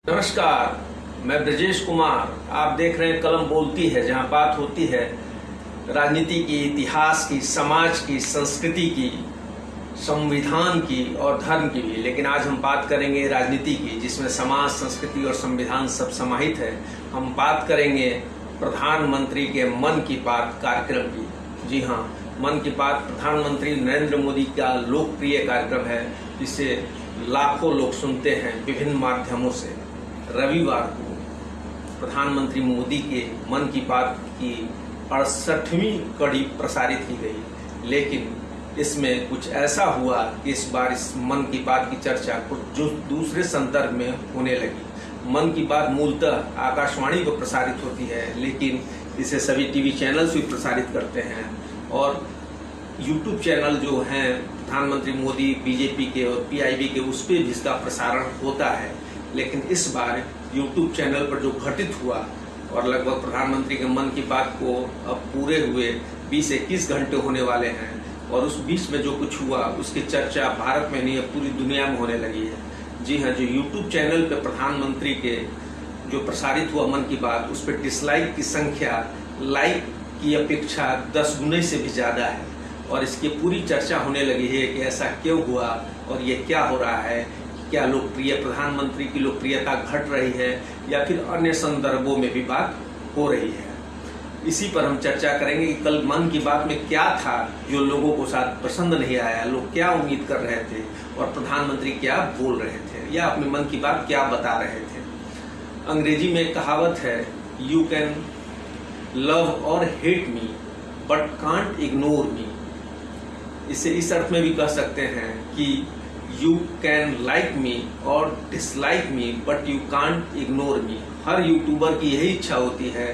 नमस्कार, मैं ब्रजेश कुमार। आप देख रहे हैं कलम बोलती है, जहां बात होती है राजनीति की, इतिहास की, समाज की, संस्कृति की, संविधान की और धर्म की भी। लेकिन आज हम बात करेंगे राजनीति की, जिसमें समाज, संस्कृति और संविधान सब समाहित है। हम बात करेंगे प्रधानमंत्री के मन की बात कार्यक्रम की। जी हाँ, मन की बात प्रधानमंत्री नरेंद्र मोदी का लोकप्रिय कार्यक्रम है, जिसे लाखों लोग सुनते हैं विभिन्न माध्यमों से। रविवार को प्रधानमंत्री मोदी के मन की बात की 68वीं कड़ी प्रसारित की गई, लेकिन इसमें कुछ ऐसा हुआ कि इस बार इस मन की बात की चर्चा कुछ जो दूसरे संदर्भ में होने लगी। मन की बात मूलतः आकाशवाणी पर प्रसारित होती है, लेकिन इसे सभी टीवी चैनल्स भी प्रसारित करते हैं और यूट्यूब चैनल जो हैं प्रधानमंत्री मोदी, बीजेपी के और पीआईबी के, उस पर भी इसका प्रसारण होता है। लेकिन इस बार यूट्यूब चैनल पर जो घटित हुआ और लगभग प्रधानमंत्री के मन की बात को अब पूरे हुए 20-21 घंटे होने वाले हैं, और उस बीच में जो कुछ हुआ उसकी चर्चा भारत में नहीं, पूरी दुनिया में होने लगी है। जी हाँ, जो यूट्यूब चैनल पे प्रधानमंत्री के जो प्रसारित हुआ मन की बात, उस पर डिसलाइक की संख्या लाइक की अपेक्षा 10 गुने से भी ज्यादा है, और इसकी पूरी चर्चा होने लगी है कि ऐसा क्यों हुआ और ये क्या हो रहा है। क्या लोकप्रिय प्रधानमंत्री की लोकप्रियता घट रही है या फिर अन्य संदर्भों में भी बात हो रही है। इसी पर हम चर्चा करेंगे कि कल मन की बात में क्या था जो लोगों को साथ पसंद नहीं आया, लोग क्या उम्मीद कर रहे थे और प्रधानमंत्री क्या बोल रहे थे या अपनी मन की बात क्या बता रहे थे। अंग्रेजी में एक कहावत है, यू कैन लव और hate me but can't ignore me. इसे इस अर्थ में भी कह सकते हैं कि यू कैन लाइक मी और dislike me but you can't ignore me. Her YouTuber की यही इच्छा होती है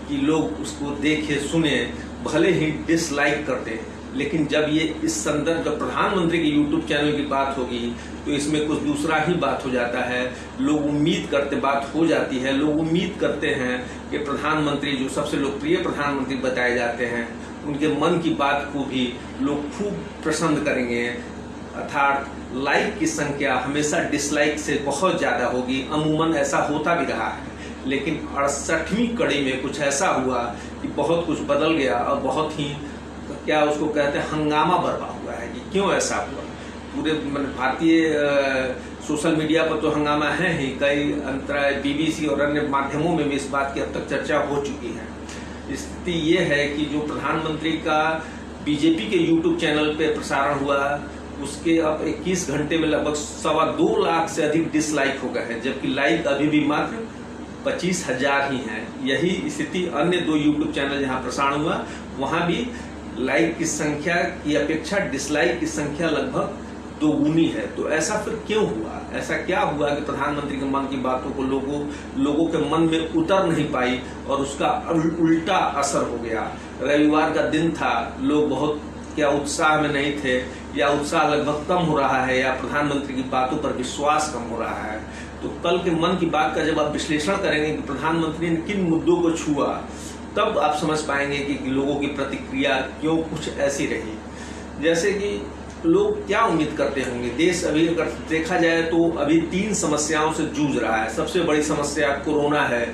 कि लोग उसको देखे सुने, भले ही डिसलाइक कर दें, लेकिन जब ये इस संदर्भ में प्रधानमंत्री के यूट्यूब चैनल की बात होगी तो इसमें कुछ दूसरा ही बात हो जाता है। लोग उम्मीद करते, बात हो जाती है, लोग उम्मीद करते हैं कि प्रधानमंत्री जो सबसे लोकप्रिय प्रधानमंत्री बताए जाते हैं, उनके मन की बात को भी लोग खूब पसंद करेंगे, अर्थात लाइक की संख्या हमेशा डिसलाइक से बहुत ज्यादा होगी। अमूमन ऐसा होता भी रहा है, लेकिन 68वीं कड़ी में कुछ ऐसा हुआ कि बहुत कुछ बदल गया और बहुत ही, क्या उसको कहते हैं, हंगामा बरपा हुआ है कि क्यों ऐसा हुआ। पूरे भारतीय सोशल मीडिया पर तो हंगामा है ही, कई अंतराय बीबीसी और अन्य माध्यमों में भी इस बात की अब तक चर्चा हो चुकी है। स्थिति ये है कि जो प्रधानमंत्री का बीजेपी के यूट्यूब चैनल पे प्रसारण हुआ, उसके अब 21 घंटे में लगभग 2.25 लाख से अधिक डिसलाइक हो गए हैं, जबकि लाइक अभी भी मात्र 25,000 ही हैं। यही स्थिति अन्य 2 यूट्यूब चैनल जहां प्रसारण हुआ, वहां भी लाइक की संख्या की अपेक्षा डिसलाइक की संख्या लगभग 2 गुनी है। तो ऐसा फिर क्यों हुआ? ऐसा क्या हुआ कि प्रधानमंत्री के मन की बातों को लोगों के मन में उतर नहीं पाई और उसका उल्टा असर हो गया। रविवार का दिन था, लोग बहुत क्या उत्साह में नहीं थे, या उत्साह लगभग कम हो रहा है, या प्रधानमंत्री की बातों पर विश्वास कम हो रहा है। तो कल के मन की बात का जब आप विश्लेषण करेंगे कि प्रधानमंत्री ने किन मुद्दों को छुआ, तब आप समझ पाएंगे कि लोगों की प्रतिक्रिया क्यों कुछ ऐसी रही। जैसे कि लोग क्या उम्मीद करते होंगे। देश अभी अगर देखा जाए तो अभी 3 समस्याओं से जूझ रहा है। सबसे बड़ी समस्या कोरोना है,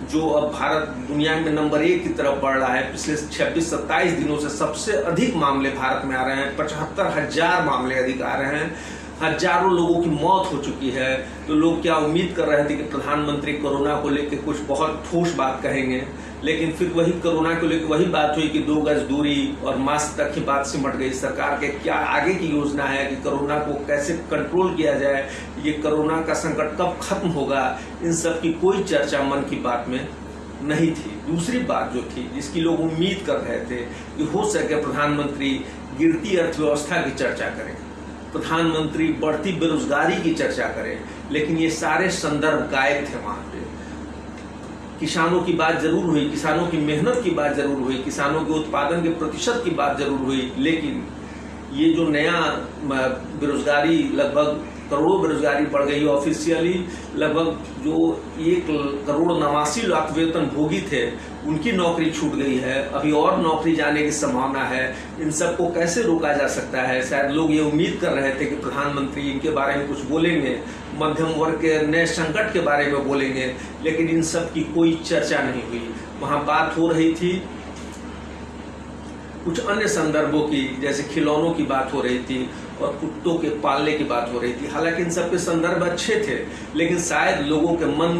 जो अब भारत दुनिया में नंबर 1 की तरफ बढ़ रहा है। पिछले 26-27 दिनों से सबसे अधिक मामले भारत में आ रहे हैं, 75,000 मामले अधिक आ रहे हैं, हजारों लोगों की मौत हो चुकी है। तो लोग क्या उम्मीद कर रहे थे कि प्रधानमंत्री कोरोना को लेकर कुछ बहुत ठोस बात कहेंगे, लेकिन फिर वही कोरोना को लेकर वही बात हुई कि 2 गज दूरी और मास्क तक की बात सिमट गई। सरकार के क्या आगे की योजना है कि कोरोना को कैसे कंट्रोल किया जाए, ये कोरोना का संकट कब खत्म होगा, इन सब की कोई चर्चा मन की बात में नहीं थी। दूसरी बात जो थी, जिसकी लोग उम्मीद कर रहे थे कि हो सके प्रधानमंत्री गिरती अर्थव्यवस्था की चर्चा करें, प्रधानमंत्री बढ़ती बेरोजगारी की चर्चा करें, लेकिन ये सारे संदर्भ गायब थे वहां पे। किसानों की बात जरूर हुई, किसानों की मेहनत की बात जरूर हुई, किसानों के उत्पादन के प्रतिशत की बात जरूर हुई, लेकिन ये जो नया बेरोजगारी लगभग करोड़ों बेरोजगारी बढ़ गई। ऑफिशियली लगभग जो 1,89,00,000 वेतनभोगी थे उनकी नौकरी छूट गई है। अभी और नौकरी जाने की संभावना है। इन सबको कैसे रोका जा सकता है? शायद लोग ये उम्मीद कर रहे थे कि प्रधानमंत्री इनके बारे में कुछ बोलेंगे, मध्यम वर्ग के नए संकट के बारे में बोलेंगे, लेकिन इन सब की कोई चर्चा नहीं हुई। वहां बात हो रही थी कुछ अन्य संदर्भों की, जैसे खिलौनों की बात हो रही थी और कुत्तों के पालने की बात हो रही थी। हालांकि इन सब के संदर्भ अच्छे थे, लेकिन शायद लोगों के मन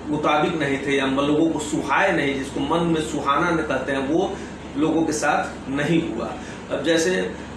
मुताबिक नहीं थे या लोगों को सुहाए नहीं, जिसको मन में सुहाना न कहते हैं, वो लोगों के साथ नहीं हुआ। अब जैसे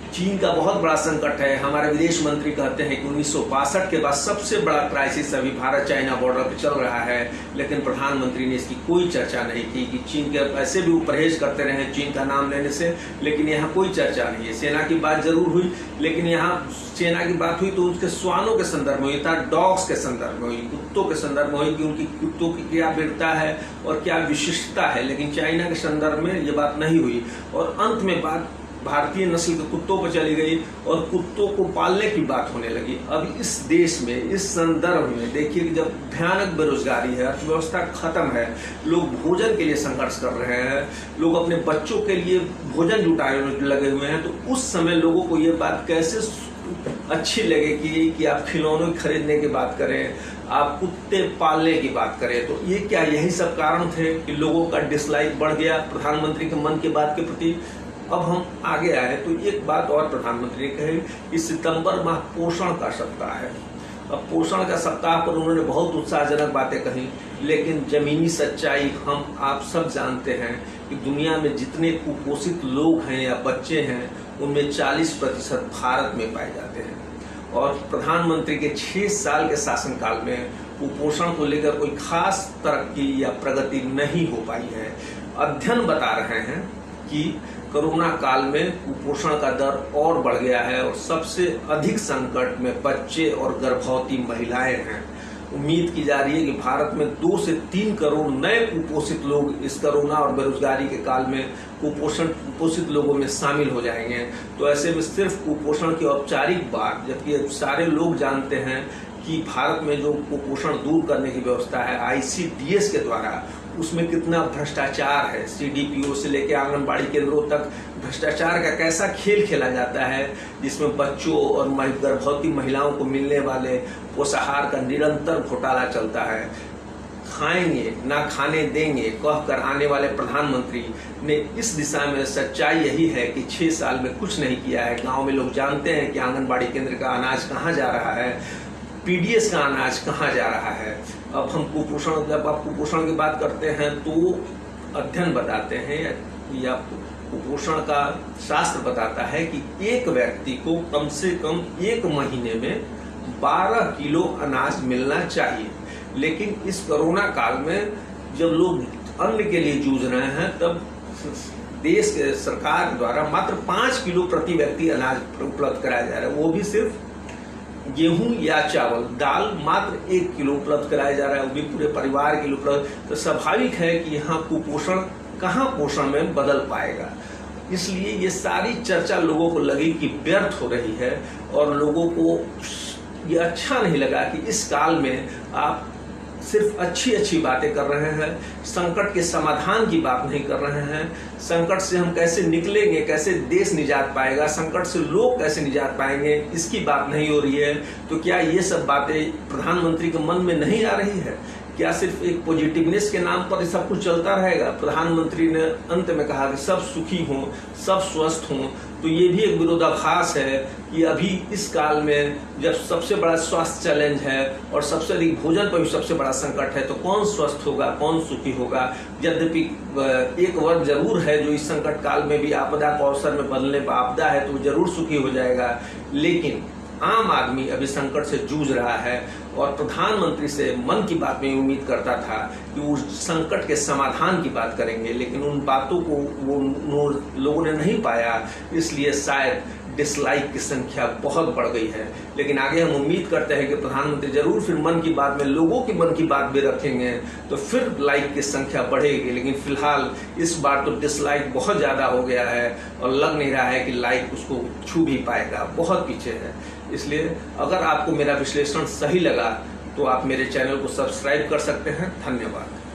चीन का बहुत बड़ा संकट है। हमारे विदेश मंत्री कहते हैं कि 1962 के बाद सबसे बड़ा क्राइसिस अभी भारत चाइना बॉर्डर पे चल रहा है, लेकिन प्रधानमंत्री ने इसकी कोई चर्चा नहीं की कि चीन के ऐसे भी वो परहेज करते रहे चीन का नाम लेने से, लेकिन यहाँ कोई चर्चा नहीं है। सेना की बात जरूर हुई, लेकिन यहाँ सेना की बात हुई तो उसके श्वानों के संदर्भ में हुई, था डॉग्स के संदर्भ में हुई, कुत्तों के संदर्भ में हुई कि उनकी कुत्तों की क्या वीरता है और क्या विशिष्टता है, लेकिन चाइना के संदर्भ में ये बात नहीं हुई। और अंत में बात भारतीय नस्ल के कुत्तों पर चली गई और कुत्तों को पालने की बात होने लगी। अब इस देश में, इस संदर्भ में देखिए कि जब भयानक बेरोजगारी है, अर्थव्यवस्था खत्म है, लोग भोजन के लिए संघर्ष कर रहे हैं, लोग अपने बच्चों के लिए भोजन जुटाने लगे हुए हैं, तो उस समय लोगों को ये बात कैसे अच्छी लगेगी कि आप खिलौने खरीदने की बात करें, आप कुत्ते पालने की बात करें। तो ये क्या यही सब कारण थे कि लोगों का डिसलाइक बढ़ गया प्रधानमंत्री के मन की बात के प्रति? अब हम आगे आए तो एक बात और प्रधानमंत्री ने कही कि सितंबर माह पोषण का सप्ताह है। अब पोषण का सप्ताह पर उन्होंने बहुत उत्साहजनक बातें कही, लेकिन जमीनी सच्चाई हम आप सब जानते हैं कि दुनिया में जितने कुपोषित लोग हैं या बच्चे हैं, उनमें 40% भारत में पाए जाते हैं। और प्रधानमंत्री के 6 साल के शासनकाल में कुपोषण को लेकर कोई खास तरक्की या प्रगति नहीं हो पाई है। अध्ययन बता रहे हैं कि कोरोना काल में कुपोषण का दर और बढ़ गया है और सबसे अधिक संकट में बच्चे और गर्भवती महिलाएं हैं। उम्मीद की जा रही है कि भारत में 2 से 3 करोड़ नए कुपोषित लोग इस कोरोना और बेरोजगारी के काल में कुपोषित लोगों में शामिल हो जाएंगे। तो ऐसे में सिर्फ कुपोषण की औपचारिक बात, जबकि सारे लोग जानते हैं कि भारत में जो कुपोषण दूर करने की व्यवस्था है ICDS के द्वारा, उसमें कितना भ्रष्टाचार है। CDPO से लेकर आंगनबाड़ी केंद्रों तक भ्रष्टाचार का कैसा खेल खेला जाता है, जिसमें बच्चों और गर्भवती महिलाओं को मिलने वाले पोषाहार का निरंतर घोटाला चलता है। खाएंगे ना खाने देंगे कहकर आने वाले प्रधानमंत्री ने इस दिशा में सच्चाई यही है कि 6 साल में कुछ नहीं किया है। गांव में लोग जानते हैं कि आंगनबाड़ी केंद्र का अनाज कहाँ जा रहा है, PDS का अनाज कहाँ जा रहा है। अब हम जब आप कुपोषण की बात करते हैं तो अध्ययन बताते हैं या कुपोषण का शास्त्र बताता है कि एक व्यक्ति को कम से कम 1 महीने में 12 किलो अनाज मिलना चाहिए। लेकिन इस कोरोना काल में जब लोग अन्न के लिए जूझ रहे हैं, तब देश के सरकार द्वारा मात्र 5 किलो प्रति व्यक्ति अनाज उपलब्ध कराया जा रहा है, वो भी सिर्फ गेहूं या चावल। दाल मात्र 1 किलो उपलब्ध कराया जा रहा है, वो भी पूरे परिवार के लिए उपलब्ध। तो स्वाभाविक है कि यहाँ कुपोषण कहाँ पोषण में बदल पाएगा। इसलिए ये सारी चर्चा लोगों को लगी कि व्यर्थ हो रही है और लोगों को ये अच्छा नहीं लगा कि इस काल में आप सिर्फ अच्छी बातें कर रहे हैं, संकट के समाधान की बात नहीं कर रहे हैं। संकट से हम कैसे निकलेंगे, कैसे देश निजात पाएगा, संकट से लोग कैसे निजात पाएंगे, इसकी बात नहीं हो रही है। तो क्या ये सब बातें प्रधानमंत्री के मन में नहीं आ रही है? क्या सिर्फ एक पॉजिटिवनेस के नाम पर सब कुछ चलता रहेगा? प्रधानमंत्री ने अंत में कहा कि सब सुखी हों, सब स्वस्थ हों, तो ये भी एक विरोधाभास है कि अभी इस काल में जब सबसे बड़ा स्वास्थ्य चैलेंज है और सबसे अधिक भोजन पर भी सबसे बड़ा संकट है, तो कौन स्वस्थ होगा, कौन सुखी होगा? यद्यपि एक वर्ग जरूर है जो इस संकट काल में भी आपदा को अवसर में बदलने पर आपदा है, तो वो जरूर सुखी हो जाएगा। लेकिन आम आदमी अभी संकट से जूझ रहा है और प्रधानमंत्री से मन की बात में उम्मीद करता था कि वो संकट के समाधान की बात करेंगे, लेकिन उन बातों को वो लोगों ने नहीं पाया, इसलिए शायद डिसलाइक की संख्या बहुत बढ़ गई है। लेकिन आगे हम उम्मीद करते हैं कि प्रधानमंत्री जरूर फिर मन की बात में लोगों की मन की बात भी रखेंगे, तो फिर लाइक की संख्या बढ़ेगी। लेकिन फिलहाल इस बार तो डिसलाइक बहुत ज्यादा हो गया है और लग नहीं रहा है कि लाइक उसको छू भी पाएगा, बहुत पीछे है। इसलिए अगर आपको मेरा विश्लेषण सही लगा तो आप मेरे चैनल को सब्सक्राइब कर सकते हैं। धन्यवाद।